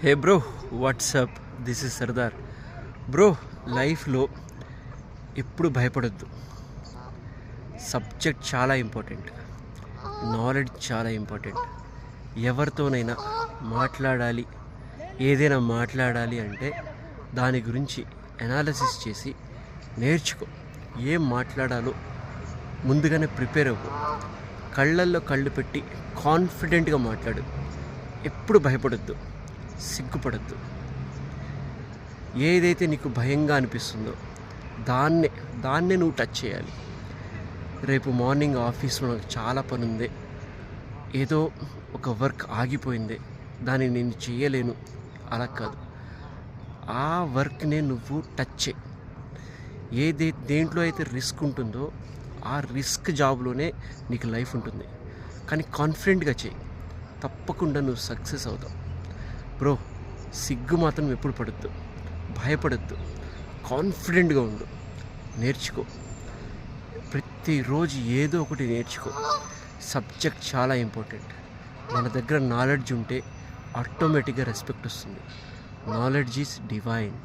Hey bro, WhatsApp, this is Sardar. Bro, లైఫ్లో ఎప్పుడు భయపడొద్దు. సబ్జెక్ట్ చాలా ఇంపార్టెంట్, నాలెడ్జ్ చాలా ఇంపార్టెంట్. ఎవరితోనైనా మాట్లాడాలి, ఏదైనా మాట్లాడాలి అంటే దాని గురించి అనాలిసిస్ చేసి నేర్చుకో. ఏం మాట్లాడాలో ముందుగానే ప్రిపేర్ అవ్వు. కళ్ళల్లో కళ్ళు పెట్టి కాన్ఫిడెంట్గా మాట్లాడు. ఎప్పుడు భయపడొద్దు, సిగ్గుపడద్దు. ఏదైతే నీకు భయంగా అనిపిస్తుందో దాన్నే నువ్వు టచ్ చేయాలి. రేపు మార్నింగ్ ఆఫీస్లో నాకు చాలా పని ఉంది, ఏదో ఒక వర్క్ ఆగిపోయింది, దాన్ని నేను చేయలేను, అలా కాదు. ఆ వర్క్నే నువ్వు టచ్ చేయి. దేంట్లో అయితే రిస్క్ ఉంటుందో ఆ రిస్క్ జాబ్లోనే నీకు లైఫ్ ఉంటుంది. కానీ కాన్ఫిడెంట్గా చేయి, తప్పకుండా నువ్వు సక్సెస్ అవుతావు. బ్రో, సిగ్గు మాత్రం ఎప్పుడు పడద్దు, భయపడద్దు, కాన్ఫిడెంట్గా ఉండు. నేర్చుకో, ప్రతిరోజు ఏదో ఒకటి నేర్చుకో. సబ్జెక్ట్ చాలా ఇంపార్టెంట్. మన దగ్గర నాలెడ్జ్ ఉంటే ఆటోమేటిక్గా రెస్పెక్ట్ వస్తుంది. Knowledge is divine.